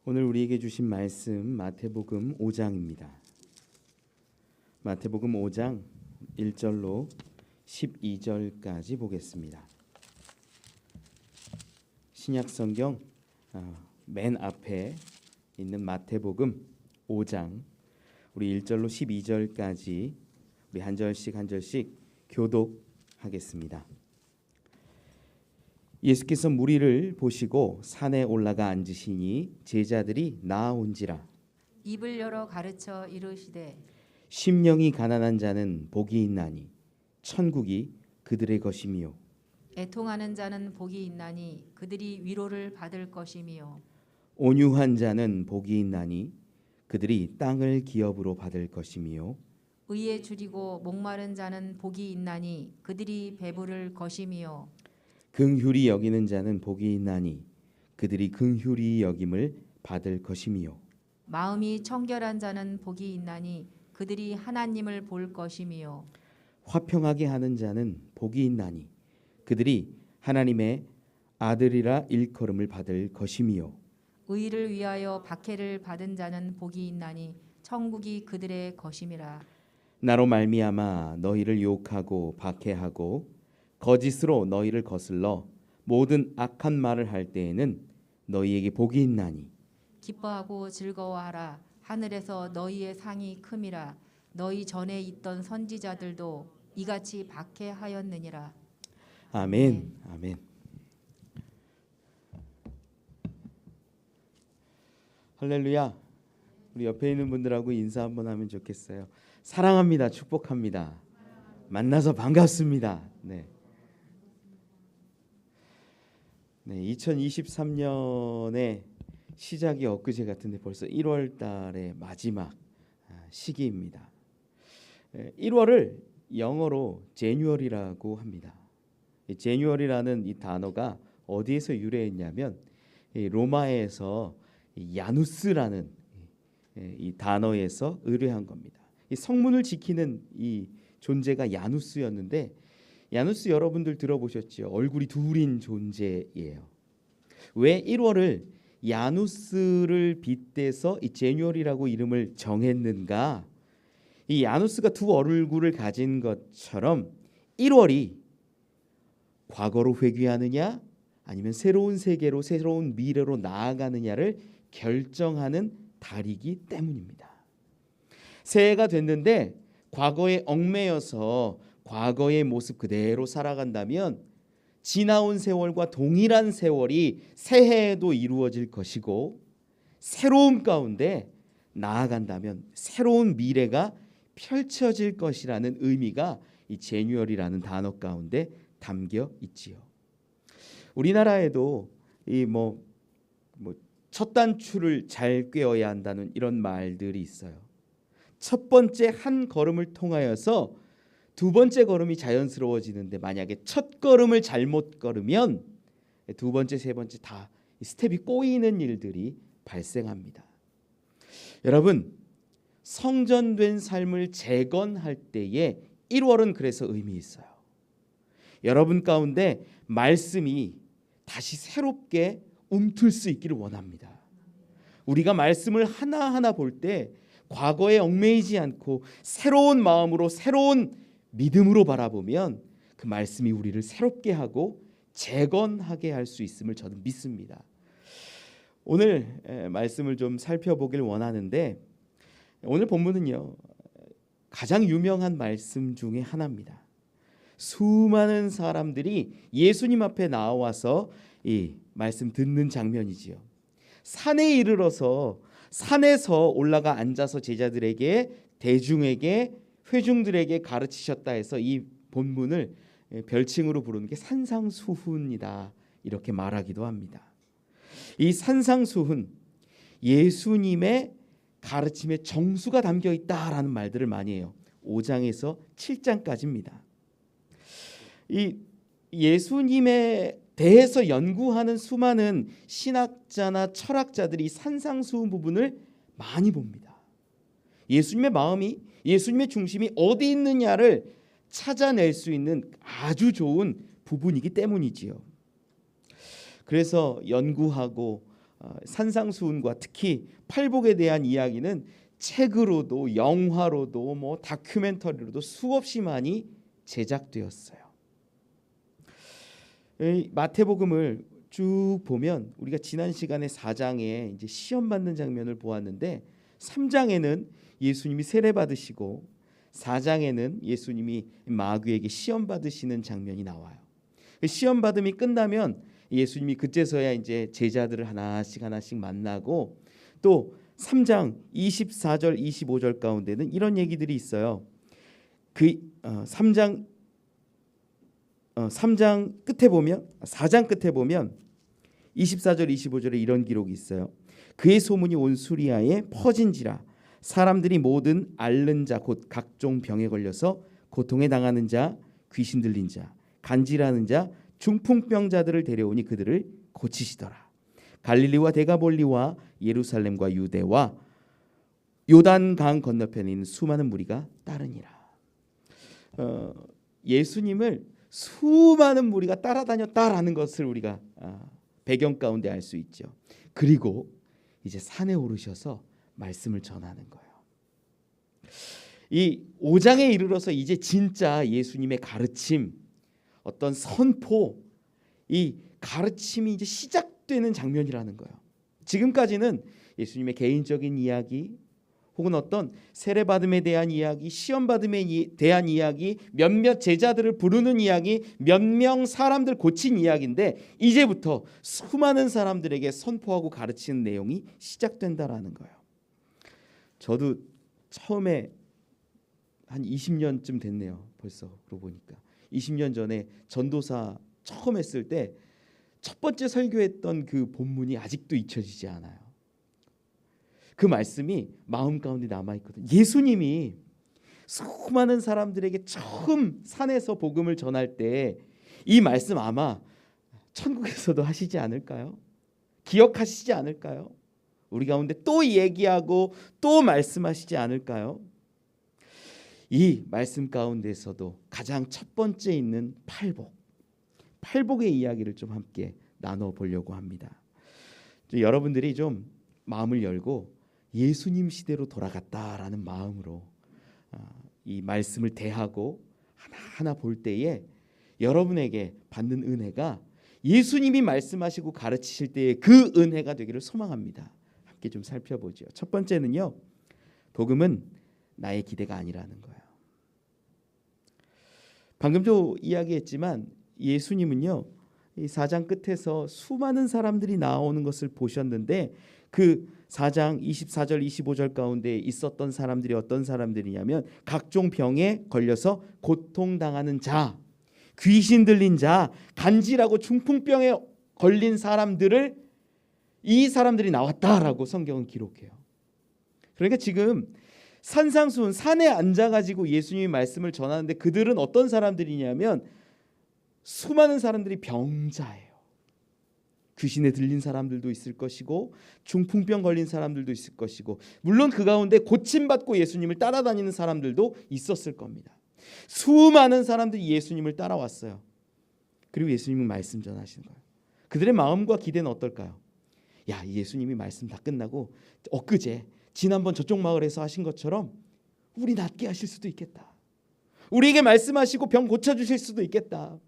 오늘 우리에게 주신 말씀 마태복음 5장입니다. 마태복음 5장 1절로 12절까지 보겠습니다. 신약성경 맨 앞에 있는 마태복음 5장 우리 1절로 12절까지 우리 한 절씩 교독하겠습니다. 예수께서 무리를 보시고 산에 올라가 앉으시니 제자들이 나아온지라. 입을 열어 가르쳐 이르시되 심령이 가난한 자는 복이 있나니 천국이 그들의 것이미요. 애통하는 자는 복이 있나니 그들이 위로를 받을 것이미요. 온유한 자는 복이 있나니 그들이 땅을 기업으로 받을 것이미요. 의에 줄이고 목마른 자는 복이 있나니 그들이 배부를 것이미요. 긍휼히 여기는 자는 복이 있나니 그들이 긍휼히 여김을 받을 것이미요. 마음이 청결한 자는 복이 있나니 그들이 하나님을 볼 것이미요. 화평하게 하는 자는 복이 있나니 그들이 하나님의 아들이라 일컬음을 받을 것이미요. 의를 위하여 박해를 받은 자는 복이 있나니 천국이 그들의 것임이라. 나로 말미암아 너희를 욕하고 박해하고 거짓으로 너희를 거슬러 모든 악한 말을 할 때에는 너희에게 복이 있나니 기뻐하고 즐거워하라. 하늘에서 너희의 상이 큼이라. 너희 전에 있던 선지자들도 이같이 박해하였느니라. 아멘. 아멘. 할렐루야. 우리 옆에 있는 분들하고 인사 한번 하면 좋겠어요. 사랑합니다. 축복합니다. 만나서 반갑습니다. 네. 2023년의 시작이 엊그제 같은데 벌써 1월 달의 마지막 시기입니다. 1월을 영어로 제뉴얼이라고 합니다. 제뉴얼이라는 이 단어가 어디에서 유래했냐면 로마에서 야누스라는 이 단어에서 의뢰한 겁니다. 이 성문을 지키는 이 존재가 야누스였는데 야누스 여러분들 들어보셨죠? 얼굴이 둘인 존재예요. 왜 1월을 야누스를 빗대서 이 제뉴얼이라고 이름을 정했는가? 이 야누스가 두 얼굴을 가진 것처럼 1월이 과거로 회귀하느냐 아니면 새로운 세계로 새로운 미래로 나아가느냐를 결정하는 달이기 때문입니다. 새해가 됐는데 과거에 얽매여서 과거의 모습 그대로 살아간다면 지나온 세월과 동일한 세월이 새해에도 이루어질 것이고 새로움 가운데 나아간다면 새로운 미래가 펼쳐질 것이라는 의미가 이 제뉴얼이라는 단어 가운데 담겨 있지요. 우리나라에도 이 첫 단추를 잘 꿰어야 한다는 이런 말들이 있어요. 첫 번째 한 걸음을 통하여서 두 번째 걸음이 자연스러워지는데 만약에 첫 걸음을 잘못 걸으면 두 번째, 세 번째 다 스텝이 꼬이는 일들이 발생합니다. 여러분, 성전된 삶을 재건할 때에 1월은 그래서 의미 있어요. 여러분 가운데 말씀이 다시 새롭게 움틀 수 있기를 원합니다. 우리가 말씀을 하나하나 볼 때 과거에 얽매이지 않고 새로운 마음으로 새로운 믿음으로 바라보면 그 말씀이 우리를 새롭게 하고 재건하게 할 수 있음을 저는 믿습니다. 오늘 말씀을 좀 살펴보길 원하는데 오늘 본문은요 가장 유명한 말씀 중에 하나입니다. 수많은 사람들이 예수님 앞에 나와서 이 말씀 듣는 장면이지요. 산에 이르러서 산에서 올라가 앉아서 제자들에게 대중에게 회중들에게 가르치셨다 해서 이 본문을 별칭으로 부르는 게 산상수훈이다 이렇게 말하기도 합니다. 이 산상수훈 예수님의 가르침의 정수가 담겨 있다라는 말들을 많이 해요. 5장에서 7장까지입니다. 이 예수님에 대해서 연구하는 수많은 신학자나 철학자들이 산상수훈 부분을 많이 봅니다. 예수님의 마음이 예수님의 중심이 어디 있느냐를 찾아낼 수 있는 아주 좋은 부분이기 때문이지요. 그래서 연구하고 산상수훈과 특히 팔복에 대한 이야기는 책으로도 영화로도 뭐 다큐멘터리로도 수없이 많이 제작되었어요. 이 마태복음을 쭉 보면 우리가 지난 시간에 4장에 이제 시험 받는 장면을 보았는데 3장에는 예수님이 세례 받으시고 4장에는 예수님이 마귀에게 시험 받으시는 장면이 나와요. 시험 받음이 끝나면 예수님이 그제서야 이제 제자들을 하나씩 만나고 또 3장 24절 25절 가운데는 이런 얘기들이 있어요. 그 3장 끝에 보면 4장 끝에 보면 24절 25절에 이런 기록이 있어요. 그의 소문이 온 수리아에 퍼진지라 사람들이 모든 앓는 자 곧 각종 병에 걸려서 고통에 당하는 자 귀신 들린 자 간질하는 자 중풍병자들을 데려오니 그들을 고치시더라. 갈릴리와 데가볼리와 예루살렘과 유대와 요단강 건너편에 있는 수많은 무리가 따르니라. 예수님을 수많은 무리가 따라다녔다라는 것을 우리가 배경 가운데 알 수 있죠. 그리고 이제 산에 오르셔서 말씀을 전하는 거예요. 이 5장에 이르러서 이제 진짜 예수님의 가르침, 어떤 선포, 이 가르침이 이제 시작되는 장면이라는 거예요. 지금까지는 예수님의 개인적인 이야기 혹은 어떤 세례받음에 대한 이야기, 시험받음에 대한 이야기, 몇몇 제자들을 부르는 이야기, 몇 명 사람들 고친 이야기인데 이제부터 수많은 사람들에게 선포하고 가르치는 내용이 시작된다라는 거예요. 저도 처음에 한 20년쯤 됐네요. 벌써 그러고 보니까 20년 전에 전도사 처음 했을 때 첫 번째 설교했던 그 본문이 아직도 잊혀지지 않아요. 그 말씀이 마음 가운데 남아있거든요. 예수님이 수많은 사람들에게 처음 산에서 복음을 전할 때 이 말씀 아마 천국에서도 하시지 않을까요? 기억하시지 않을까요? 우리 가운데 또 얘기하고 또 말씀하시지 않을까요? 이 말씀 가운데서도 가장 첫 번째 있는 팔복의 이야기를 좀 함께 나눠보려고 합니다. 여러분들이 좀 마음을 열고 예수님 시대로 돌아갔다라는 마음으로 이 말씀을 대하고 하나하나 볼 때에 여러분에게 받는 은혜가 예수님이 말씀하시고 가르치실 때의 그 은혜가 되기를 소망합니다. 함께 좀 살펴보죠. 첫 번째는요. 복음은 나의 기대가 아니라는 거예요. 방금도 이야기했지만 예수님은요. 이 4장 끝에서 수많은 사람들이 나오는 것을 보셨는데 그 4장 24절 25절 가운데 있었던 사람들이 어떤 사람들이냐면 각종 병에 걸려서 고통당하는 자, 귀신 들린 자, 간질하고 중풍병에 걸린 사람들을 이 사람들이 나왔다라고 성경은 기록해요. 그러니까 지금 산상수훈 산에 앉아가지고 예수님이 말씀을 전하는데 그들은 어떤 사람들이냐면 수많은 사람들이 병자예요. 귀신에 들린 사람들도 있을 것이고 중풍병 걸린 사람들도 있을 것이고 물론 그 가운데 고침받고 예수님을 따라다니는 사람들도 있었을 겁니다. 수많은 사람들이 예수님을 따라왔어요. 그리고 예수님은 말씀 전하시는 거예요. 그들의 마음과 기대는 어떨까요? 야, 예수님이 말씀 다 끝나고 엊그제 지난번 저쪽 마을에서 하신 것처럼 우리 낫게 하실 수도 있겠다. 우리에게 말씀하시고 병 고쳐주실 수도 있겠다.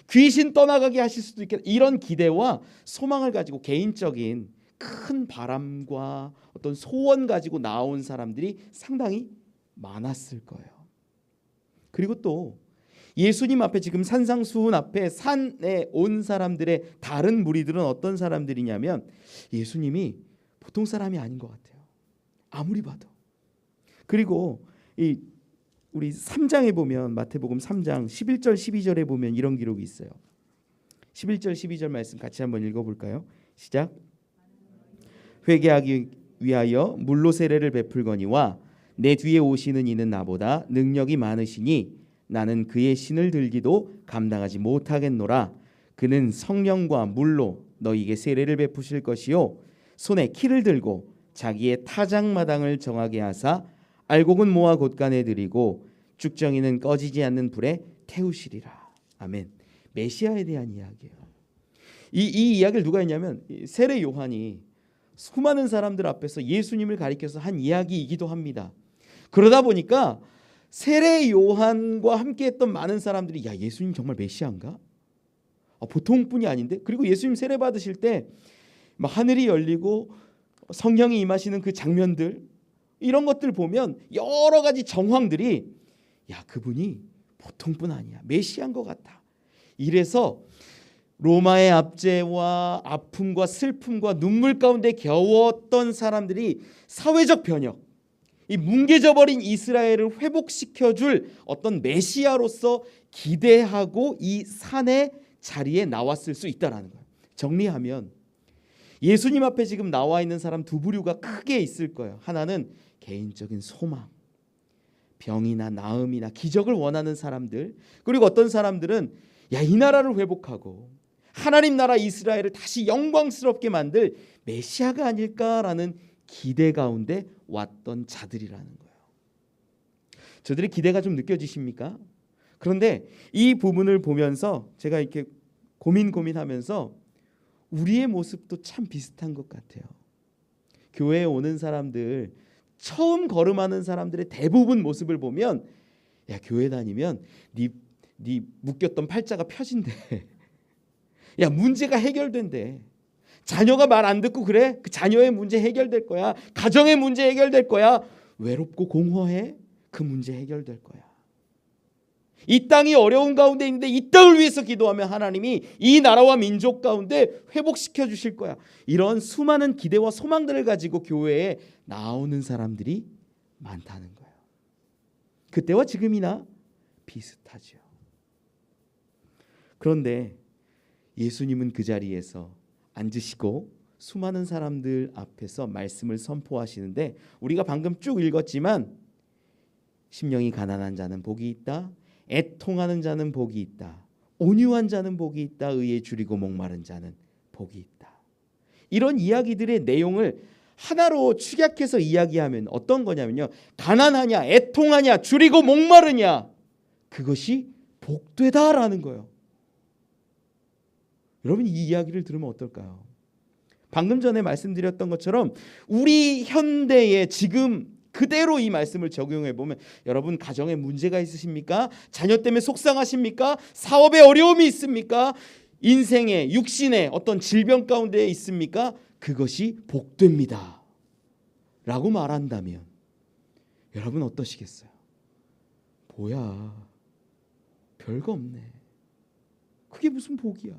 귀신 떠나가게 하실 수도 있겠다. 이런 기대와 소망을 가지고 개인적인 큰 바람과 어떤 소원 가지고 나온 사람들이 상당히 많았을 거예요. 그리고 또 예수님 앞에 지금 산상수훈 앞에 산에 온 사람들의 다른 무리들은 어떤 사람들이냐면 예수님이 보통 사람이 아닌 것 같아요. 아무리 봐도. 그리고 우리 3장에 보면 마태복음 3장 11절 12절에 보면 이런 기록이 있어요. 11절 12절 말씀 같이 한번 읽어볼까요? 시작. 회개하기 위하여 물로 세례를 베풀거니와 내 뒤에 오시는 이는 나보다 능력이 많으시니 나는 그의 신을 들기도 감당하지 못하겠노라. 그는 성령과 물로 너희에게 세례를 베푸실 것이요 손에 키를 들고 자기의 타작마당을 정하게 하사 알곡은 모아 곳간에 들이고 쭉정이는 꺼지지 않는 불에 태우시리라. 아멘. 메시아에 대한 이야기예요. 이 이야기를 누가 했냐면 세례 요한이 수많은 사람들 앞에서 예수님을 가리켜서 한 이야기이기도 합니다. 그러다 보니까 세례 요한과 함께했던 많은 사람들이 야, 예수님 정말 메시아인가? 보통 분이 아닌데. 그리고 예수님 세례 받으실 때 하늘이 열리고 성령이 임하시는 그 장면들, 이런 것들 보면 여러 가지 정황들이 야, 그분이 보통 분 아니야, 메시아인 것 같아. 이래서 로마의 압제와 아픔과 슬픔과 눈물 가운데 겨웠던 사람들이 사회적 변혁, 이 뭉개져 버린 이스라엘을 회복시켜줄 어떤 메시아로서 기대하고 이 산의 자리에 나왔을 수 있다라는 거예요. 정리하면 예수님 앞에 지금 나와 있는 사람 두 부류가 크게 있을 거예요. 하나는 개인적인 소망, 병이나 나음이나 기적을 원하는 사람들, 그리고 어떤 사람들은 야, 이 나라를 회복하고 하나님 나라 이스라엘을 다시 영광스럽게 만들 메시아가 아닐까라는 기대 가운데 왔던 자들이라는 거예요. 저들의 기대가 좀 느껴지십니까? 그런데 이 부분을 보면서 제가 이렇게 고민하면서 우리의 모습도 참 비슷한 것 같아요. 교회에 오는 사람들, 처음 걸음하는 사람들의 대부분 모습을 보면 야, 교회 다니면 네 묶였던 팔자가 펴진대. 야, 문제가 해결된대. 자녀가 말 안 듣고 그래? 그 자녀의 문제 해결될 거야. 가정의 문제 해결될 거야. 외롭고 공허해? 그 문제 해결될 거야. 이 땅이 어려운 가운데 있는데 이 땅을 위해서 기도하면 하나님이 이 나라와 민족 가운데 회복시켜 주실 거야. 이런 수많은 기대와 소망들을 가지고 교회에 나오는 사람들이 많다는 거예요. 그때와 지금이나 비슷하죠. 그런데 예수님은 그 자리에서 앉으시고 수많은 사람들 앞에서 말씀을 선포하시는데, 우리가 방금 쭉 읽었지만 심령이 가난한 자는 복이 있다, 애통하는 자는 복이 있다, 온유한 자는 복이 있다, 의에 줄이고 목마른 자는 복이 있다. 이런 이야기들의 내용을 하나로 축약해서 이야기하면 어떤 거냐면요, 가난하냐, 애통하냐, 줄이고 목마르냐, 그것이 복되다라는 거예요. 여러분, 이 이야기를 들으면 어떨까요? 방금 전에 말씀드렸던 것처럼 우리 현대에 지금 그대로 이 말씀을 적용해 보면, 여러분 가정에 문제가 있으십니까? 자녀 때문에 속상하십니까? 사업에 어려움이 있습니까? 인생에, 육신에 어떤 질병 가운데 있습니까? 그것이 복됩니다 라고 말한다면 여러분 어떠시겠어요? 뭐야, 별거 없네, 그게 무슨 복이야,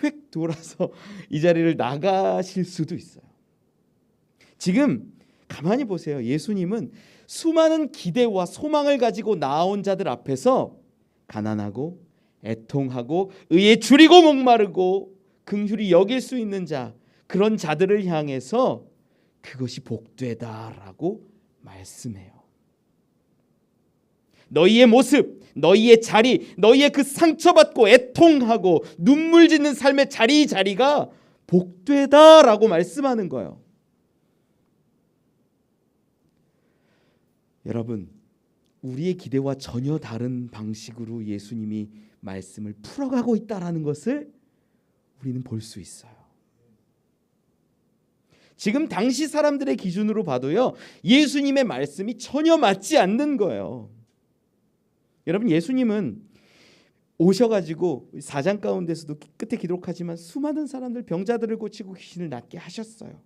획 돌아서 이 자리를 나가실 수도 있어요. 지금 가만히 보세요. 예수님은 수많은 기대와 소망을 가지고 나온 자들 앞에서 가난하고 애통하고 의에 줄이고 목마르고 긍휼히 여길 수 있는 자, 그런 자들을 향해서 그것이 복되다라고 말씀해요. 너희의 모습, 너희의 자리, 너희의 그 상처받고 애통하고 눈물 짓는 삶의 자리가 복되다라고 말씀하는 거예요. 여러분, 우리의 기대와 전혀 다른 방식으로 예수님이 말씀을 풀어가고 있다라는 것을 우리는 볼 수 있어요. 지금 당시 사람들의 기준으로 봐도요, 예수님의 말씀이 전혀 맞지 않는 거예요. 여러분, 예수님은 오셔가지고 4장 가운데서도 끝에 기록하지만 수많은 사람들, 병자들을 고치고 귀신을 낫게 하셨어요.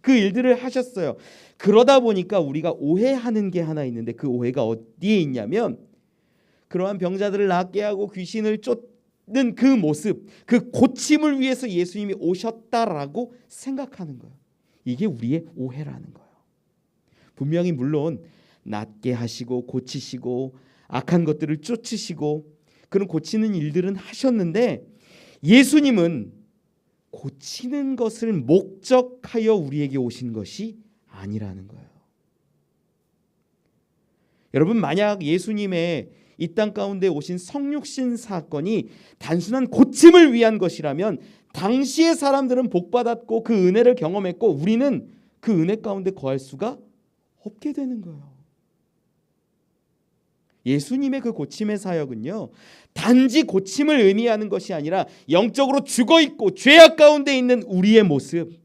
그 일들을 하셨어요. 그러다 보니까 우리가 오해하는 게 하나 있는데, 그 오해가 어디에 있냐면, 그러한 병자들을 낫게 하고 귀신을 쫓는 그 모습, 그 고침을 위해서 예수님이 오셨다라고 생각하는 거예요. 이게 우리의 오해라는 거예요. 분명히 물론 낫게 하시고 고치시고 악한 것들을 쫓으시고 그런 고치는 일들은 하셨는데, 예수님은 고치는 것을 목적하여 우리에게 오신 것이 아니라는 거예요. 여러분, 만약 예수님의 이 땅 가운데 오신 성육신 사건이 단순한 고침을 위한 것이라면 당시의 사람들은 복받았고 그 은혜를 경험했고 우리는 그 은혜 가운데 거할 수가 없게 되는 거예요. 예수님의 그 고침의 사역은요, 단지 고침을 의미하는 것이 아니라 영적으로 죽어있고 죄악 가운데 있는 우리의 모습,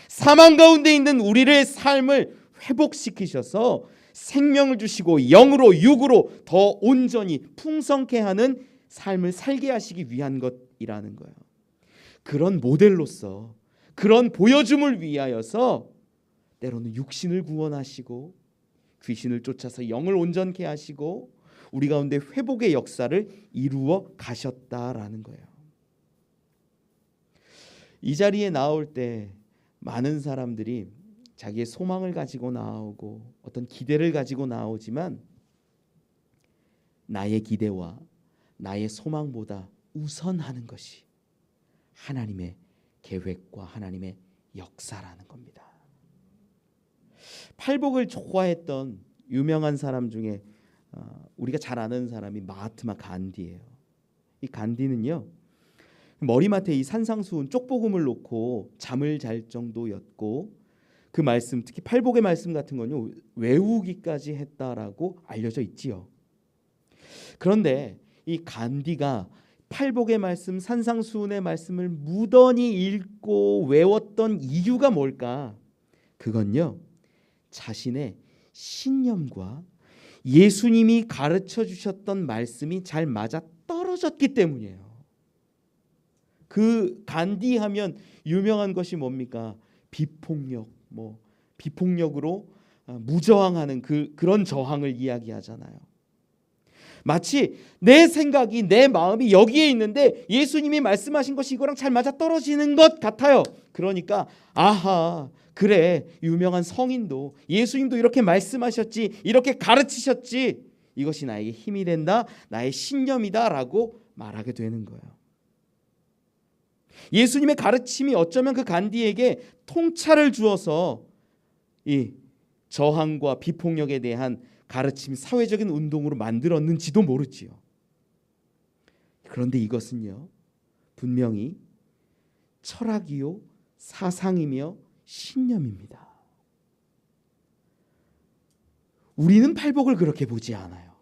사망 가운데 있는 우리의 삶을 회복시키셔서 생명을 주시고 영으로 육으로 더 온전히 풍성케 하는 삶을 살게 하시기 위한 것이라는 거예요. 그런 모델로서, 그런 보여줌을 위하여서 때로는 육신을 구원하시고 귀신을 쫓아서 영을 온전케 하시고 우리 가운데 회복의 역사를 이루어 가셨다라는 거예요. 이 자리에 나올 때 많은 사람들이 자기의 소망을 가지고 나오고 어떤 기대를 가지고 나오지만 나의 기대와 나의 소망보다 우선하는 것이 하나님의 계획과 하나님의 역사라는 겁니다. 팔복을 좋아했던 유명한 사람 중에 우리가 잘 아는 사람이 마하트마 간디예요. 이 간디는요, 머리맡에 이 산상수훈 쪽복음을 놓고 잠을 잘 정도였고 그 말씀, 특히 팔복의 말씀 같은 건요 외우기까지 했다라고 알려져 있지요. 그런데 이 간디가 팔복의 말씀, 산상수훈의 말씀을 무던히 읽고 외웠던 이유가 뭘까? 그건요, 자신의 신념과 예수님이 가르쳐 주셨던 말씀이 잘 맞아 떨어졌기 때문이에요. 그 간디 하면 유명한 것이 뭡니까? 비폭력, 비폭력으로 무저항하는 그런 저항을 이야기하잖아요. 마치 내 생각이, 내 마음이 여기에 있는데 예수님이 말씀하신 것이 이거랑 잘 맞아 떨어지는 것 같아요. 그러니까 아하, 그래, 유명한 성인도 예수님도 이렇게 말씀하셨지, 이렇게 가르치셨지, 이것이 나에게 힘이 된다, 나의 신념이다 라고 말하게 되는 거예요. 예수님의 가르침이 어쩌면 그 간디에게 통찰을 주어서 이 저항과 비폭력에 대한 가르침, 사회적인 운동으로 만들었는지도 모르지요. 그런데 이것은요, 분명히 철학이요 사상이며 신념입니다. 우리는 팔복을 그렇게 보지 않아요.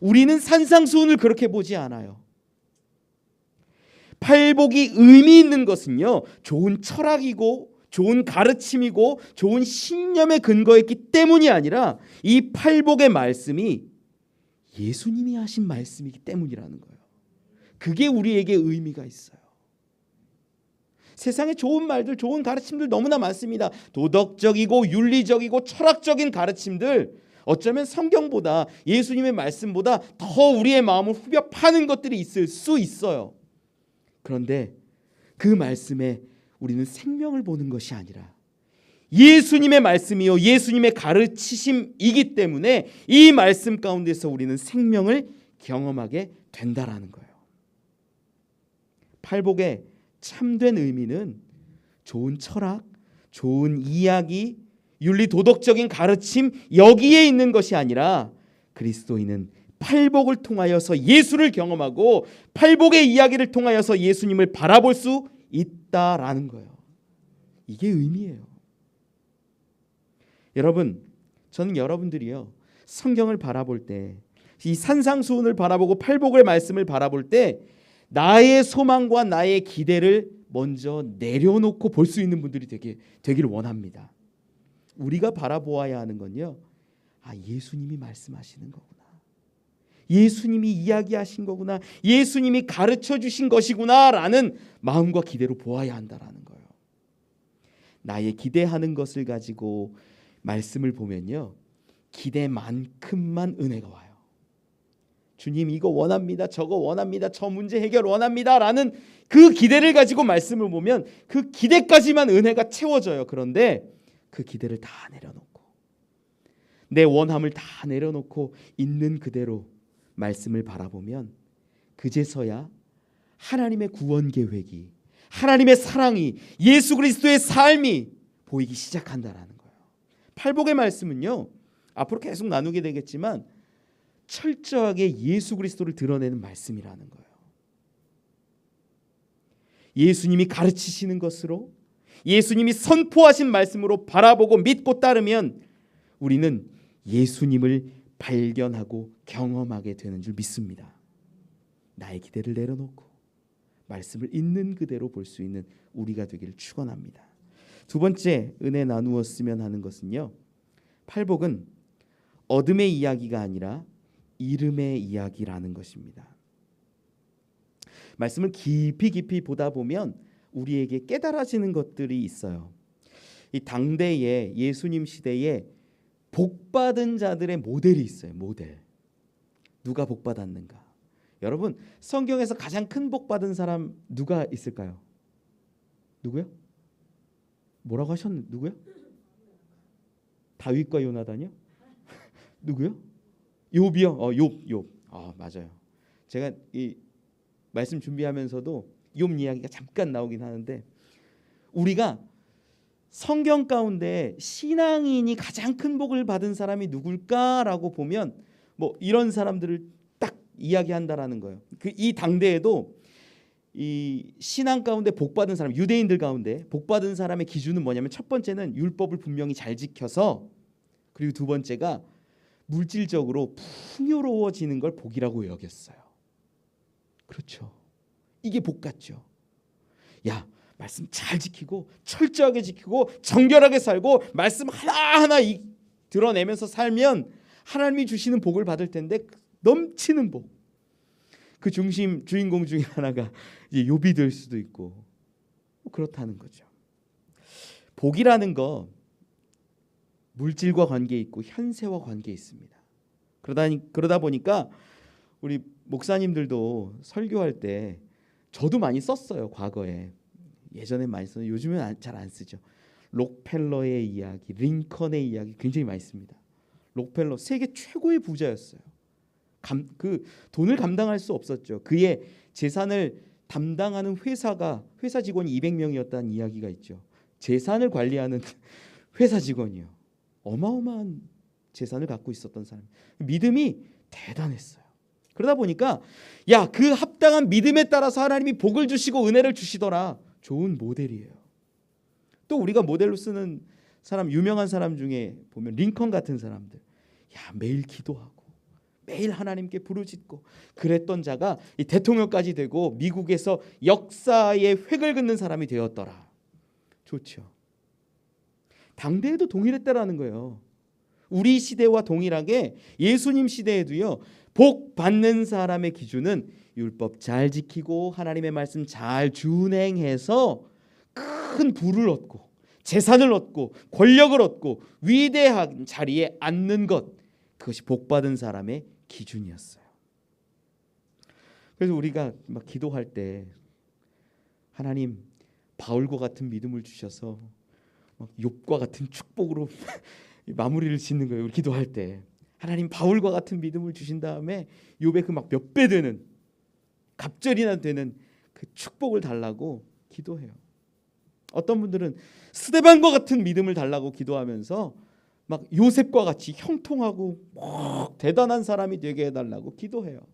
우리는 산상수훈을 그렇게 보지 않아요. 팔복이 의미 있는 것은요, 좋은 철학이고 좋은 가르침이고 좋은 신념에 근거했기 때문이 아니라 이 팔복의 말씀이 예수님이 하신 말씀이기 때문이라는 거예요. 그게 우리에게 의미가 있어요. 세상에 좋은 말들, 좋은 가르침들 너무나 많습니다. 도덕적이고 윤리적이고 철학적인 가르침들, 어쩌면 성경보다, 예수님의 말씀보다 더 우리의 마음을 후벼 파는 것들이 있을 수 있어요. 그런데 그 말씀에 우리는 생명을 보는 것이 아니라 예수님의 말씀이요 예수님의 가르치심이기 때문에 이 말씀 가운데서 우리는 생명을 경험하게 된다라는 거예요. 팔복의 참된 의미는 좋은 철학, 좋은 이야기, 윤리 도덕적인 가르침 여기에 있는 것이 아니라 그리스도인은 팔복을 통하여서 예수를 경험하고 팔복의 이야기를 통하여서 예수님을 바라볼 수 있다라는 거예요. 이게 의미예요. 여러분, 저는 여러분들이요 성경을 바라볼 때, 이 산상수훈을 바라보고 팔복의 말씀을 바라볼 때 나의 소망과 나의 기대를 먼저 내려놓고 볼 수 있는 분들이 되기를 원합니다. 우리가 바라보아야 하는 건요, 예수님이 말씀하시는 거구나, 예수님이 이야기하신 거구나, 예수님이 가르쳐 주신 것이구나 라는 마음과 기대로 보아야 한다라는 거예요. 나의 기대하는 것을 가지고 말씀을 보면요, 기대만큼만 은혜가 와요. 주님 이거 원합니다, 저거 원합니다, 저 문제 해결 원합니다 라는 그 기대를 가지고 말씀을 보면 그 기대까지만 은혜가 채워져요. 그런데 그 기대를 다 내려놓고, 내 원함을 다 내려놓고 있는 그대로 말씀을 바라보면 그제서야 하나님의 구원 계획이, 하나님의 사랑이, 예수 그리스도의 삶이 보이기 시작한다라는 거예요. 팔복의 말씀은요, 앞으로 계속 나누게 되겠지만 철저하게 예수 그리스도를 드러내는 말씀이라는 거예요. 예수님이 가르치시는 것으로, 예수님이 선포하신 말씀으로 바라보고 믿고 따르면 우리는 예수님을 발견하고 경험하게 되는 줄 믿습니다. 나의 기대를 내려놓고 말씀을 있는 그대로 볼 수 있는 우리가 되기를 축원합니다. 두 번째 은혜 나누었으면 하는 것은요, 팔복은 어둠의 이야기가 아니라 이름의 이야기라는 것입니다. 말씀을 깊이 보다 보면 우리에게 깨달아지는 것들이 있어요. 이 당대에 예수님 시대에 복받은 자들의 모델이 있어요. 모델. 누가 복받았는가? 여러분, 성경에서 가장 큰 복받은 사람 누가 있을까요? 누구요? 뭐라고 하셨는데 누구요? 다윗과 요나단이요? 누구요? 욥이요. 욥. 맞아요. 제가 이 말씀 준비하면서도 욥 이야기가 잠깐 나오긴 하는데, 우리가 성경 가운데 신앙인이 가장 큰 복을 받은 사람이 누굴까라고 보면 뭐 이런 사람들을 딱 이야기한다라는 거예요. 이 당대에도 이 신앙 가운데 복 받은 사람, 유대인들 가운데 복 받은 사람의 기준은 뭐냐면, 첫 번째는 율법을 분명히 잘 지켜서, 그리고 두 번째가 물질적으로 풍요로워지는 걸 복이라고 여겼어요. 그렇죠. 이게 복 같죠. 야, 말씀 잘 지키고 철저하게 지키고 정결하게 살고 말씀 하나하나 드러내면서 살면 하나님이 주시는 복을 받을 텐데, 넘치는 복. 그 주인공 중에 하나가 이제 욥이 될 수도 있고 그렇다는 거죠. 복이라는 거 물질과 관계 있고 현세와 관계 있습니다. 그러다 보니까 우리 목사님들도 설교할 때, 저도 많이 썼어요. 과거에. 예전에 많이 썼는데 요즘은 잘 안 쓰죠. 록펠러의 이야기, 링컨의 이야기 굉장히 많이 씁니다. 록펠러 세계 최고의 부자였어요. 그 돈을 감당할 수 없었죠. 그의 재산을 담당하는 회사 직원이 200명이었다는 이야기가 있죠. 재산을 관리하는 회사 직원이요. 어마어마한 재산을 갖고 있었던 사람. 믿음이 대단했어요. 그러다 보니까 그 합당한 믿음에 따라서 하나님이 복을 주시고 은혜를 주시더라. 좋은 모델이에요. 또 우리가 모델로 쓰는 사람, 유명한 사람 중에 보면 링컨 같은 사람들, 매일 기도하고 매일 하나님께 부르짖고 그랬던 자가 이 대통령까지 되고 미국에서 역사의 획을 긋는 사람이 되었더라. 좋죠. 당대에도 동일했다라는 거예요. 우리 시대와 동일하게 예수님 시대에도요, 복 받는 사람의 기준은 율법 잘 지키고 하나님의 말씀 잘 준행해서 큰 부를 얻고 재산을 얻고 권력을 얻고 위대한 자리에 앉는 것, 그것이 복 받은 사람의 기준이었어요. 그래서 우리가 막 기도할 때, 하나님 바울과 같은 믿음을 주셔서 막 욥과 같은 축복으로 마무리를 짓는 거예요. 우리 기도할 때 하나님 바울과 같은 믿음을 주신 다음에 욥의 그 막 몇 배 되는, 갑절이나 되는 그 축복을 달라고 기도해요. 어떤 분들은 스데반과 같은 믿음을 달라고 기도하면서 막 요셉과 같이 형통하고 막 대단한 사람이 되게 해달라고 기도해요.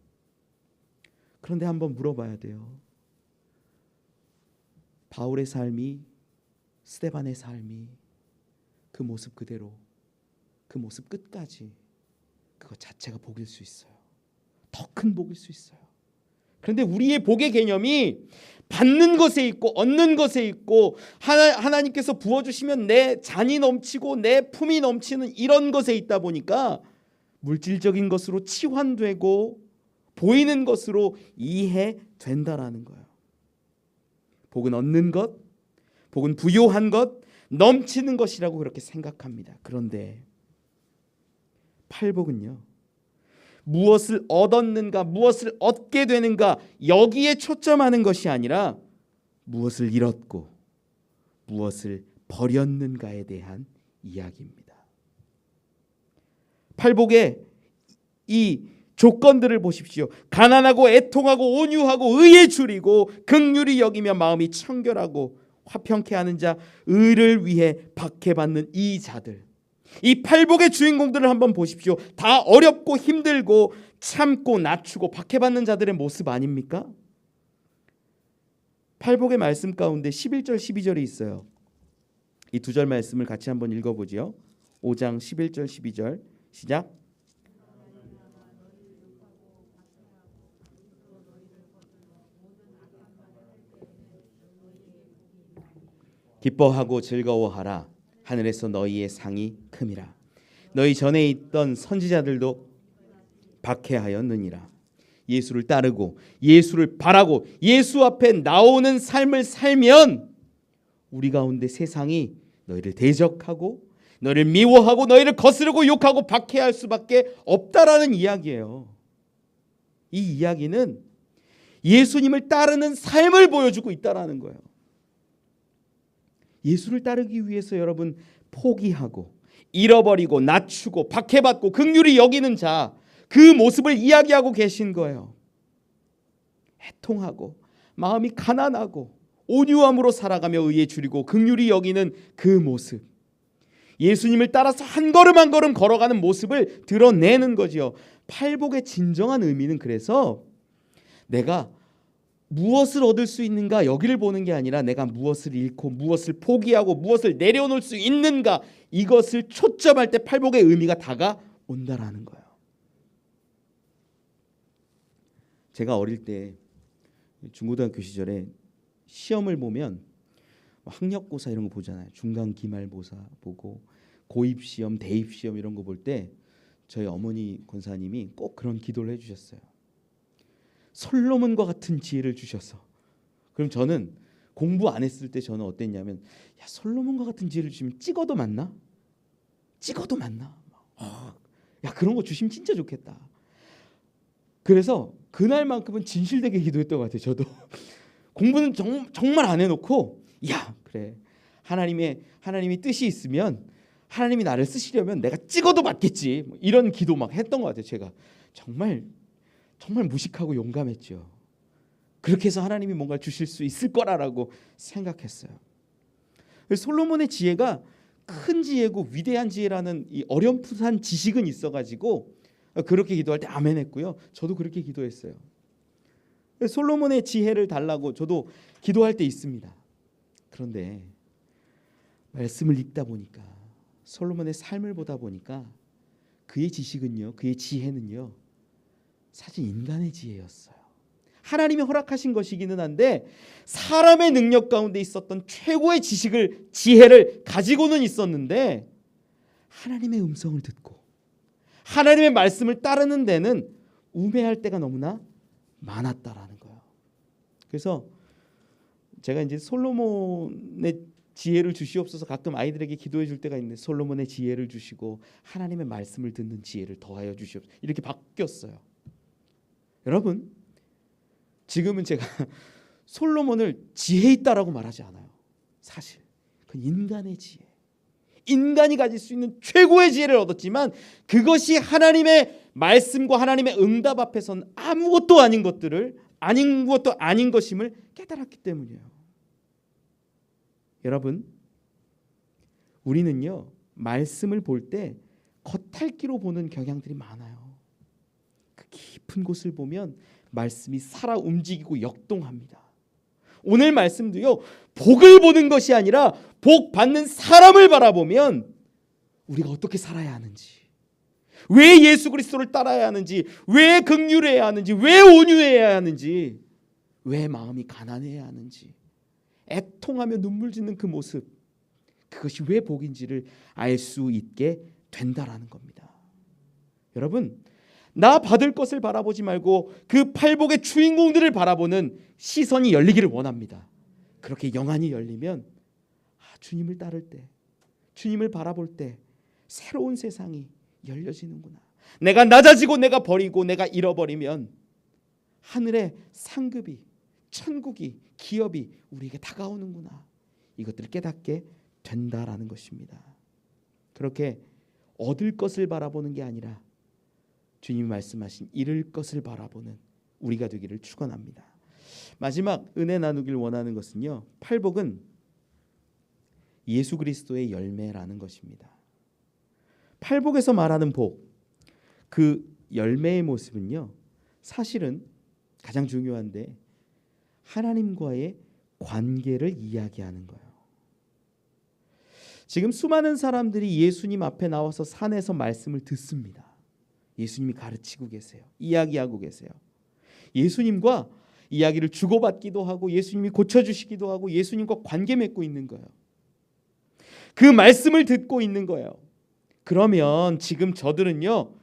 그런데 한번 물어봐야 돼요. 바울의 삶이, 스데반의 삶이 그 모습 그대로, 그 모습 끝까지, 그것 자체가 복일 수 있어요. 더 큰 복일 수 있어요. 그런데 우리의 복의 개념이 받는 것에 있고 얻는 것에 있고 하나님께서 부어주시면 내 잔이 넘치고 내 품이 넘치는 이런 것에 있다 보니까 물질적인 것으로 치환되고 보이는 것으로 이해된다라는 거예요. 복은 얻는 것, 복은 부요한 것, 넘치는 것이라고 그렇게 생각합니다. 그런데 팔복은요, 무엇을 얻었는가, 무엇을 얻게 되는가, 여기에 초점하는 것이 아니라 무엇을 잃었고 무엇을 버렸는가에 대한 이야기입니다. 팔복의 이 조건들을 보십시오. 가난하고 애통하고 온유하고 의에 줄이고 긍휼히 여기며 마음이 청결하고 화평케 하는 자, 의를 위해 박해받는 이 자들, 이 팔복의 주인공들을 한번 보십시오. 다 어렵고 힘들고 참고 낮추고 박해받는 자들의 모습 아닙니까? 팔복의 말씀 가운데 11절 12절이 있어요. 이 두 절 말씀을 같이 한번 읽어보지요. 5장 11절 12절 시작. 기뻐하고 즐거워하라. 하늘에서 너희의 상이 큼이라. 너희 전에 있던 선지자들도 박해하였느니라. 예수를 따르고 예수를 바라고 예수 앞에 나오는 삶을 살면 우리 가운데 세상이 너희를 대적하고 너희를 미워하고 너희를 거스르고 욕하고 박해할 수밖에 없다라는 이야기예요. 이 이야기는 예수님을 따르는 삶을 보여주고 있다라는 거예요. 예수를 따르기 위해서 여러분 포기하고 잃어버리고 낮추고 박해받고 긍휼히 여기는 자, 그 모습을 이야기하고 계신 거예요. 애통하고 마음이 가난하고 온유함으로 살아가며 의에 줄이고 긍휼히 여기는 그 모습, 예수님을 따라서 한 걸음 한 걸음 걸어가는 모습을 드러내는 거지요. 팔복의 진정한 의미는 그래서 내가 무엇을 얻을 수 있는가 여기를 보는 게 아니라 내가 무엇을 잃고 무엇을 포기하고 무엇을 내려놓을 수 있는가, 이것을 초점할 때 팔복의 의미가 다가온다라는 거예요. 제가 어릴 때 중고등학교 시절에 시험을 보면 학력고사 이런 거 보잖아요. 중간 기말고사 보고 고입시험, 대입시험 이런 거 볼 때 저희 어머니 권사님이 꼭 그런 기도를 해주셨어요. 솔로몬과 같은 지혜를 주셔서. 그럼 저는 공부 안 했을 때 저는 어땠냐면, 야, 솔로몬과 같은 지혜를 주시면 찍어도 맞나? 찍어도 맞나? 야, 그런 거 주시면 진짜 좋겠다. 그래서 그날만큼은 진실되게 기도했던 것 같아요. 저도 공부는 정말 안 해놓고, 야, 그래, 하나님이 뜻이 있으면 하나님이 나를 쓰시려면 내가 찍어도 맞겠지, 뭐 이런 기도 막 했던 것 같아요. 제가 정말 무식하고 용감했죠. 그렇게 해서 하나님이 뭔가 주실 수 있을 거라고 생각했어요. 솔로몬의 지혜가 큰 지혜고 위대한 지혜라는 이 어렴풋한 지식은 있어가지고 그렇게 기도할 때 아멘 했고요. 저도 그렇게 기도했어요. 솔로몬의 지혜를 달라고 저도 기도할 때 있습니다. 그런데 말씀을 읽다 보니까, 솔로몬의 삶을 보다 보니까 그의 지식은요, 그의 지혜는요, 사실 인간의 지혜였어요. 하나님이 허락하신 것이기는 한데 사람의 능력 가운데 있었던 최고의 지혜를 가지고는 있었는데, 하나님의 음성을 듣고 하나님의 말씀을 따르는 데는 우매할 때가 너무나 많았다라는 거예요. 그래서 제가 이제 솔로몬의 지혜를 주시옵소서 가끔 아이들에게 기도해 줄 때가 있는데, 솔로몬의 지혜를 주시고 하나님의 말씀을 듣는 지혜를 더하여 주시옵소서, 이렇게 바뀌었어요. 여러분, 지금은 제가 솔로몬을 지혜 있다라고 말하지 않아요. 사실 그건 인간의 지혜, 인간이 가질 수 있는 최고의 지혜를 얻었지만 그것이 하나님의 말씀과 하나님의 응답 앞에서는 아무것도 아닌 것임을 깨달았기 때문이에요. 여러분, 우리는요, 말씀을 볼 때 겉핥기로 보는 경향들이 많아요. 그 깊은 곳을 보면 말씀이 살아 움직이고 역동합니다. 오늘 말씀도요, 복을 보는 것이 아니라 복 받는 사람을 바라보면 우리가 어떻게 살아야 하는지, 왜 예수 그리스도를 따라야 하는지, 왜 긍휼해야 하는지, 왜 온유해야 하는지, 왜 마음이 가난해야 하는지, 애통하며 눈물 짓는 그 모습, 그것이 왜 복인지를 알 수 있게 된다라는 겁니다. 여러분, 나 받을 것을 바라보지 말고 그 팔복의 주인공들을 바라보는 시선이 열리기를 원합니다. 그렇게 영안이 열리면 주님을 따를 때, 주님을 바라볼 때 새로운 세상이 열려지는구나. 내가 낮아지고 내가 버리고 내가 잃어버리면 하늘의 상급이, 천국이, 기업이 우리에게 다가오는구나. 이것들을 깨닫게 된다라는 것입니다. 그렇게 얻을 것을 바라보는 게 아니라 주님이 말씀하신 잃을 것을 바라보는 우리가 되기를 축원합니다. 마지막 은혜 나누길 원하는 것은요, 팔복은 예수 그리스도의 열매라는 것입니다. 팔복에서 말하는 복, 그 열매의 모습은요, 사실은 가장 중요한데 하나님과의 관계를 이야기하는 거예요. 지금 수많은 사람들이 예수님 앞에 나와서 산에서 말씀을 듣습니다. 예수님이 가르치고 계세요. 이야기하고 계세요. 예수님과 이야기를 주고받기도 하고 예수님이 고쳐주시기도 하고 예수님과 관계 맺고 있는 거예요. 그 말씀을 듣고 있는 거예요. 그러면 지금 저들은요,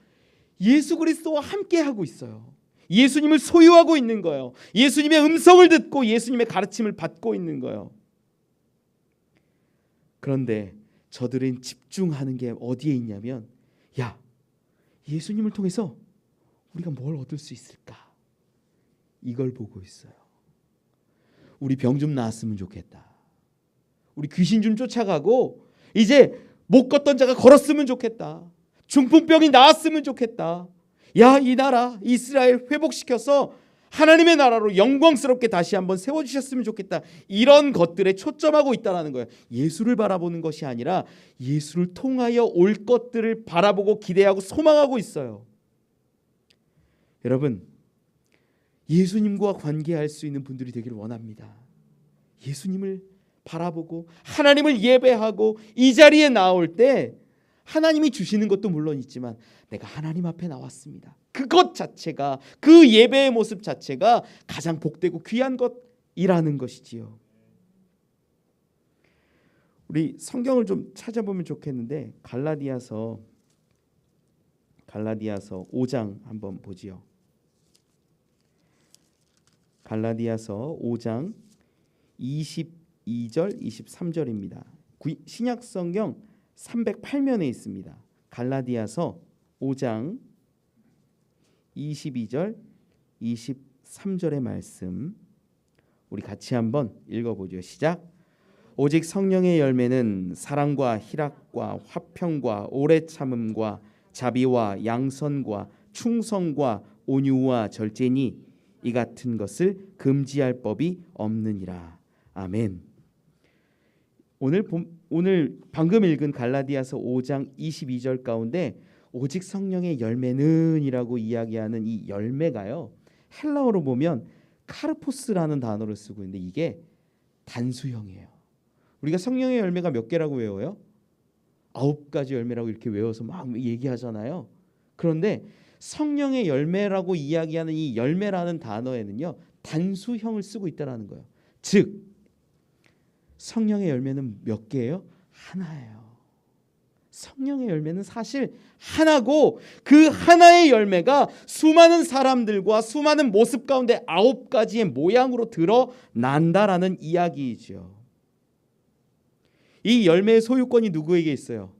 예수 그리스도와 함께 하고 있어요. 예수님을 소유하고 있는 거예요. 예수님의 음성을 듣고 예수님의 가르침을 받고 있는 거예요. 그런데 저들은 집중하는 게 어디에 있냐면, 야, 예수님을 통해서 우리가 뭘 얻을 수 있을까? 이걸 보고 있어요. 우리 병 좀 나았으면 좋겠다. 우리 귀신 좀 쫓아가고 이제 못 걷던 자가 걸었으면 좋겠다. 중풍병이 나았으면 좋겠다. 야, 이 나라 이스라엘 회복시켜서 하나님의 나라로 영광스럽게 다시 한번 세워주셨으면 좋겠다. 이런 것들에 초점하고 있다는 거예요. 예수를 바라보는 것이 아니라 예수를 통하여 올 것들을 바라보고 기대하고 소망하고 있어요. 여러분, 예수님과 관계할 수 있는 분들이 되기를 원합니다. 예수님을 바라보고 하나님을 예배하고 이 자리에 나올 때 하나님이 주시는 것도 물론 있지만 내가 하나님 앞에 나왔습니다. 그것 자체가, 그 예배의 모습 자체가 가장 복되고 귀한 것이라는 것이지요. 우리 성경을 좀 찾아보면 좋겠는데 갈라디아서 5장 한번 보지요. 갈라디아서 5장 22절 23절입니다. 신약 성경 308면에 있습니다. 갈라디아서 5장 22절 23절의 말씀 우리 같이 한번 읽어보죠. 시작. 오직 성령의 열매는 사랑과 희락과 화평과 오래 참음과 자비와 양선과 충성과 온유와 절제니 이 같은 것을 금지할 법이 없느니라. 아멘. 오늘 방금 읽은 갈라디아서 5장 22절 가운데 오직 성령의 열매는 이라고 이야기하는 이 열매가요, 헬라어로 보면 카르포스라는 단어를 쓰고 있는데 이게 단수형이에요. 우리가 성령의 열매가 몇 개라고 외워요? 9가지 열매라고 이렇게 외워서 막 얘기하잖아요. 그런데 성령의 열매라고 이야기하는 이 열매라는 단어에는요, 단수형을 쓰고 있다는 거예요. 즉 성령의 열매는 몇 개예요? 하나예요. 성령의 열매는 사실 하나고 그 하나의 열매가 수많은 사람들과 수많은 모습 가운데 9가지의 모양으로 드러난다라는 이야기이죠. 이 열매의 소유권이 누구에게 있어요?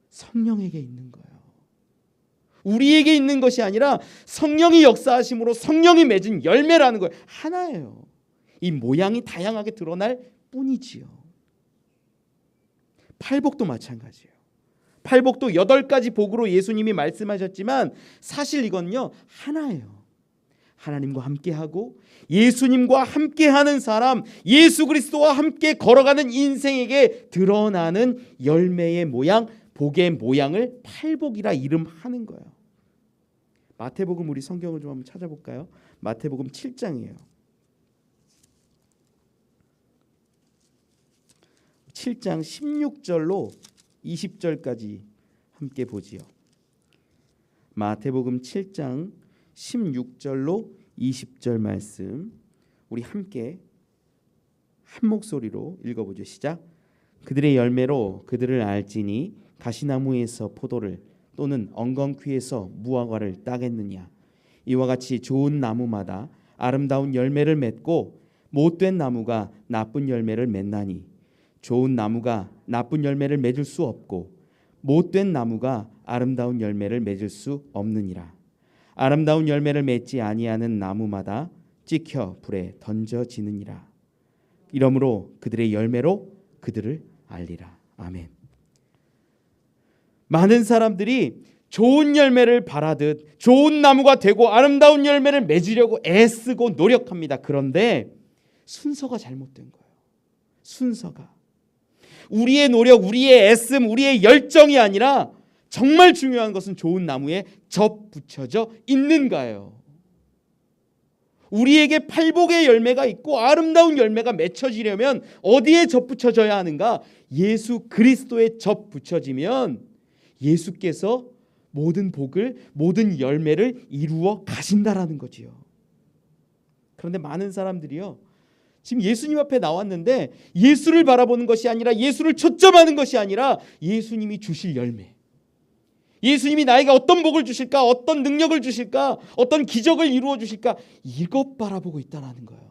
성령에게 있는 거예요. 우리에게 있는 것이 아니라 성령이 역사하심으로 성령이 맺은 열매라는 거예요. 하나예요. 이 모양이 다양하게 드러날 뿐이지요. 팔복도 마찬가지예요. 팔복도 8가지 복으로 예수님이 말씀하셨지만 사실 이건요 하나예요. 하나님과 함께하고 예수님과 함께하는 사람, 예수 그리스도와 함께 걸어가는 인생에게 드러나는 열매의 모양, 복의 모양을 팔복이라 이름하는 거예요. 마태복음 우리 성경을 좀 한번 찾아볼까요? 마태복음 7장이에요. 7장 16절로 20절까지 함께 보지요. 마태복음 7장 16절로 20절 말씀 우리 함께 한 목소리로 읽어보죠. 시작. 그들의 열매로 그들을 알지니 가시나무에서 포도를 또는 엉겅퀴에서 무화과를 따겠느냐. 이와 같이 좋은 나무마다 아름다운 열매를 맺고 못된 나무가 나쁜 열매를 맺나니 좋은 나무가 나쁜 열매를 맺을 수 없고 못된 나무가 아름다운 열매를 맺을 수 없느니라. 아름다운 열매를 맺지 아니하는 나무마다 찍혀 불에 던져지느니라. 이러므로 그들의 열매로 그들을 알리라. 아멘. 많은 사람들이 좋은 열매를 바라듯 좋은 나무가 되고 아름다운 열매를 맺으려고 애쓰고 노력합니다. 그런데 순서가 잘못된 거예요. 순서가 우리의 노력, 우리의 애씀, 우리의 열정이 아니라 정말 중요한 것은 좋은 나무에 접붙여져 있는가요? 우리에게 팔복의 열매가 있고 아름다운 열매가 맺혀지려면 어디에 접붙여져야 하는가? 예수 그리스도에 접붙여지면 예수께서 모든 복을, 모든 열매를 이루어 가신다라는 거지요. 그런데 많은 사람들이요, 지금 예수님 앞에 나왔는데 예수를 바라보는 것이 아니라 예수를 초점하는 것이 아니라 예수님이 주실 열매, 예수님이 나에게 어떤 복을 주실까, 어떤 능력을 주실까, 어떤 기적을 이루어 주실까, 이것 바라보고 있다는 거예요.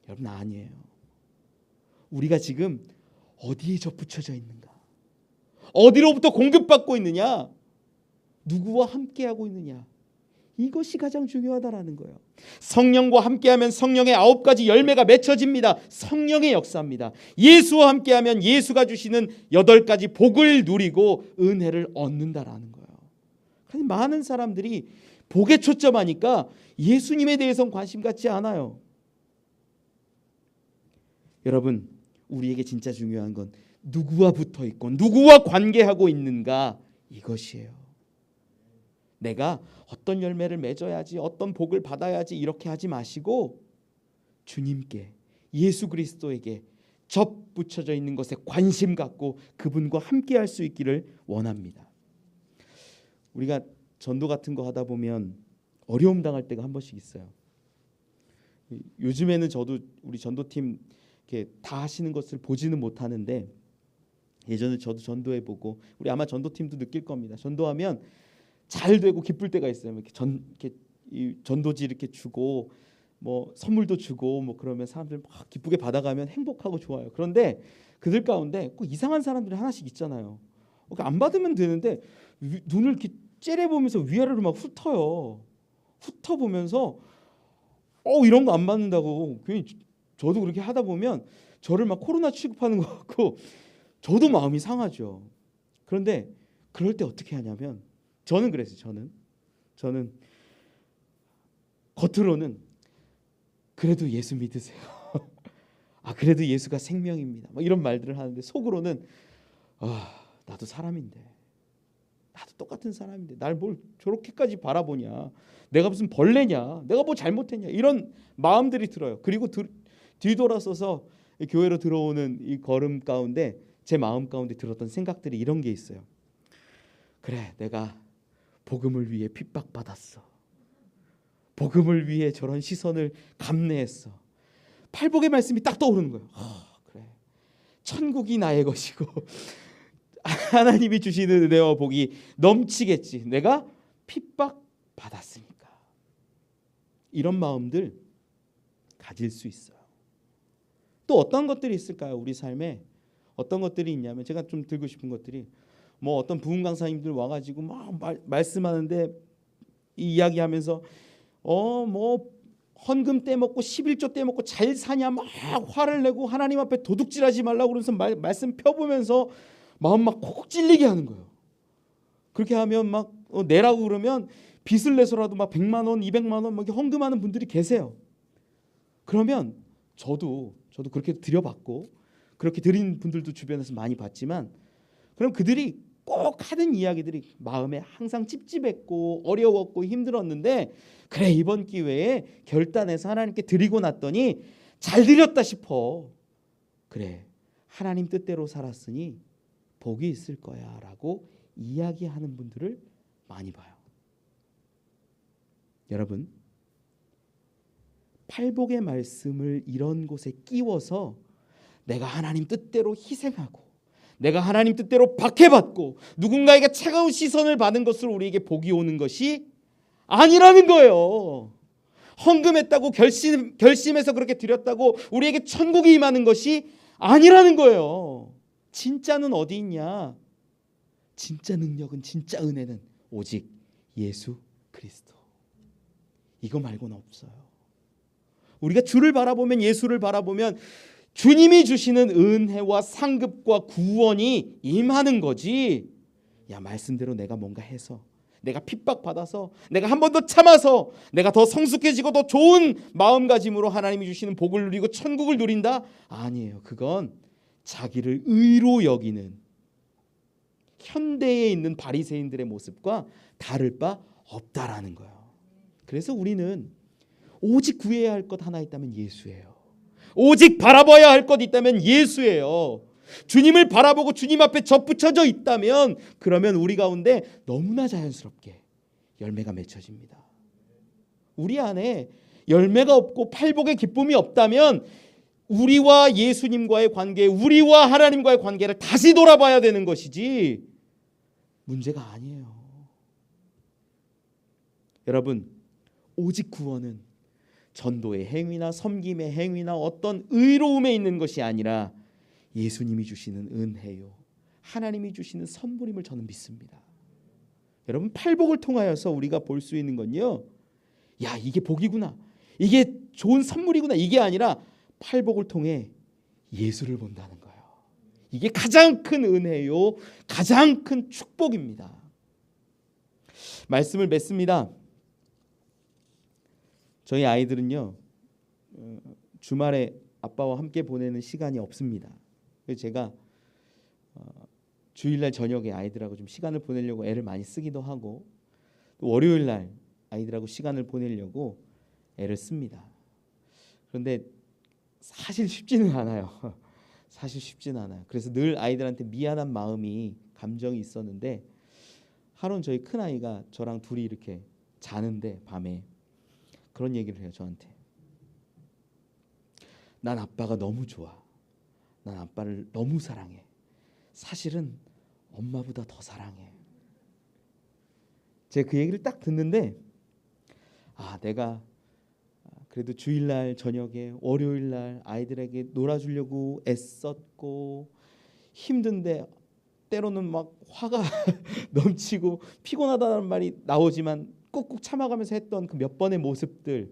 여러분, 아니에요. 우리가 지금 어디에 접붙여져 있는가, 어디로부터 공급받고 있느냐, 누구와 함께하고 있느냐, 이것이 가장 중요하다라는 거예요. 성령과 함께하면 성령의 9가지 열매가 맺혀집니다. 성령의 역사입니다. 예수와 함께하면 예수가 주시는 8가지 복을 누리고 은혜를 얻는다라는 거예요. 그런데 많은 사람들이 복에 초점하니까 예수님에 대해서는 관심 갖지 않아요. 여러분, 우리에게 진짜 중요한 건 누구와 붙어 있고 누구와 관계하고 있는가, 이것이에요. 내가 어떤 열매를 맺어야지, 어떤 복을 받아야지 이렇게 하지 마시고 주님께, 예수 그리스도에게 접붙여져 있는 것에 관심 갖고 그분과 함께할 수 있기를 원합니다. 우리가 전도 같은 거 하다 보면 어려움 당할 때가 한 번씩 있어요. 요즘에는 저도 우리 전도팀 이렇게 다 하시는 것을 보지는 못하는데 예전에 저도 전도해보고, 우리 아마 전도팀도 느낄 겁니다. 전도하면 잘 되고 기쁠 때가 있어요. 이렇게 이 전도지 이렇게 주고 뭐 선물도 주고 뭐 그러면 사람들 막 기쁘게 받아가면 행복하고 좋아요. 그런데 그들 가운데 꼭 이상한 사람들이 하나씩 있잖아요. 그러니까 안 받으면 되는데 눈을 이렇게 째려보면서 위아래로 막 훑어요. 훑어보면서 이런 거 안 받는다고. 괜히 저도 그렇게 하다 보면 저를 막 코로나 취급하는 것 같고 저도 마음이 상하죠. 그런데 그럴 때 어떻게 하냐면, 저는 그랬어요. 저는 겉으로는 그래도 예수 믿으세요. 그래도 예수가 생명입니다. 막 이런 말들을 하는데 속으로는 나도 사람인데, 나도 똑같은 사람인데 날 뭘 저렇게까지 바라보냐, 내가 무슨 벌레냐, 내가 뭐 잘못했냐, 이런 마음들이 들어요. 그리고 뒤돌아서서 교회로 들어오는 이 걸음 가운데 제 마음 가운데 들었던 생각들이 이런 게 있어요. 그래, 내가 복음을 위해 핍박받았어. 복음을 위해 저런 시선을 감내했어. 팔복의 말씀이 딱 떠오르는 거예요. 그래, 천국이 나의 것이고 하나님이 주시는 은혜와 복이 넘치겠지. 내가 핍박받았으니까. 이런 마음들 가질 수 있어요. 또 어떤 것들이 있을까요? 우리 삶에 어떤 것들이 있냐면, 제가 좀 들고 싶은 것들이, 뭐 어떤 부흥 강사님들 와가지고 막 말씀하는데 이야기하면서 뭐 헌금 떼먹고 11조 떼먹고 잘 사냐 막 화를 내고 하나님 앞에 도둑질하지 말라고 그러면서 말씀 펴보면서 마음 막 콕 찔리게 하는 거예요. 그렇게 하면 막 내라고 그러면 빚을 내서라도 막 100만 원, 200만 원 막 헌금하는 분들이 계세요. 그러면 저도 그렇게 드려봤고 그렇게 드린 분들도 주변에서 많이 봤지만, 그럼 그들이 꼭 하는 이야기들이 마음에 항상 찝찝했고 어려웠고 힘들었는데, 그래, 이번 기회에 결단해서 하나님께 드리고 났더니 잘 드렸다 싶어. 그래, 하나님 뜻대로 살았으니 복이 있을 거야 라고 이야기하는 분들을 많이 봐요. 여러분, 팔복의 말씀을 이런 곳에 끼워서 내가 하나님 뜻대로 희생하고 내가 하나님 뜻대로 박해받고 누군가에게 차가운 시선을 받은 것으로 우리에게 복이 오는 것이 아니라는 거예요. 헌금했다고 결심해서 그렇게 드렸다고 우리에게 천국이 임하는 것이 아니라는 거예요. 진짜는 어디 있냐? 진짜 능력은, 진짜 은혜는 오직 예수 그리스도. 이거 말고는 없어요. 우리가 주를 바라보면, 예수를 바라보면 주님이 주시는 은혜와 상급과 구원이 임하는 거지. 야, 말씀대로 내가 뭔가 해서, 내가 핍박받아서, 내가 한 번 더 참아서 내가 더 성숙해지고 더 좋은 마음가짐으로 하나님이 주시는 복을 누리고 천국을 누린다? 아니에요. 그건 자기를 의로 여기는 현대에 있는 바리새인들의 모습과 다를 바 없다라는 거예요. 그래서 우리는 오직 구해야 할 것 하나 있다면 예수예요. 오직 바라봐야 할 것 있다면 예수예요. 주님을 바라보고 주님 앞에 접붙여져 있다면, 그러면 우리 가운데 너무나 자연스럽게 열매가 맺혀집니다. 우리 안에 열매가 없고 팔복의 기쁨이 없다면 우리와 예수님과의 관계, 우리와 하나님과의 관계를 다시 돌아봐야 되는 것이지 문제가 아니에요. 여러분, 오직 구원은 전도의 행위나 섬김의 행위나 어떤 의로움에 있는 것이 아니라 예수님이 주시는 은혜요, 하나님이 주시는 선물임을 저는 믿습니다. 여러분, 팔복을 통하여서 우리가 볼 수 있는 건요, 야, 이게 복이구나, 이게 좋은 선물이구나, 이게 아니라 팔복을 통해 예수를 본다는 거예요. 이게 가장 큰 은혜요, 가장 큰 축복입니다. 말씀을 맺습니다. 저희 아이들은요, 주말에 아빠와 함께 보내는 시간이 없습니다. 그래서 제가 주일날 저녁에 아이들하고 좀 시간을 보내려고 애를 많이 쓰기도 하고, 또 월요일날 아이들하고 시간을 보내려고 애를 씁니다. 그런데 사실 쉽지는 않아요. 사실 쉽지는 않아요. 그래서 늘 아이들한테 미안한 마음이, 감정이 있었는데, 하루는 저희 큰아이가 저랑 둘이 이렇게 자는데 밤에 그런 얘기를 해요. 저한테. 난 아빠가 너무 좋아. 난 아빠를 너무 사랑해. 사실은 엄마보다 더 사랑해. 제가 그 얘기를 딱 듣는데, 내가 그래도 주일날 저녁에, 월요일날 아이들에게 놀아주려고 애썼고, 힘든데 때로는 막 화가 넘치고 피곤하다는 말이 나오지만 꾹꾹 참아가면서 했던 그 몇 번의 모습들,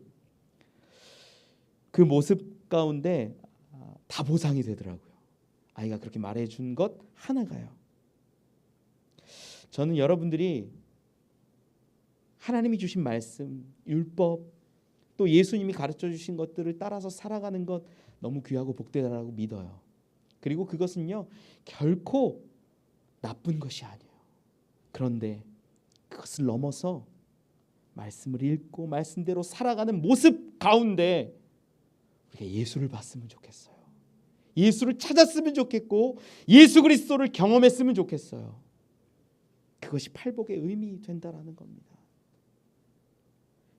그 모습 가운데 다 보상이 되더라고요. 아이가 그렇게 말해준 것 하나가요. 저는 여러분들이 하나님이 주신 말씀, 율법, 또 예수님이 가르쳐 주신 것들을 따라서 살아가는 것 너무 귀하고 복되다라고 믿어요. 그리고 그것은요, 결코 나쁜 것이 아니에요. 그런데 그것을 넘어서 말씀을 읽고 말씀대로 살아가는 모습 가운데 우리가 예수를 봤으면 좋겠어요. 예수를 찾았으면 좋겠고, 예수 그리스도를 경험했으면 좋겠어요. 그것이 팔복의 의미 된다라는 겁니다.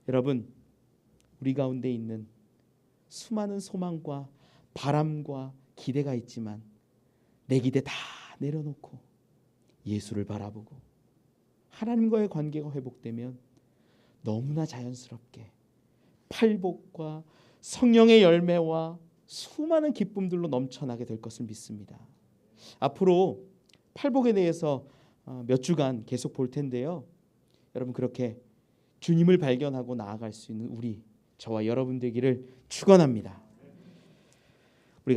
여러분, 우리 가운데 있는 수많은 소망과 바람과 기대가 있지만, 내 기대 다 내려놓고 예수를 바라보고 하나님과의 관계가 회복되면 너무나 자연스럽게 팔복과 성령의 열매와 수많은 기쁨들로 넘쳐나게 될 것을 믿습니다. 앞으로 팔복에 대해서 몇 주간 계속 볼 텐데요. 여러분, 그렇게 주님을 발견하고 나아갈 수 있는 우리, 저와 여러분 되기를 축원합니다.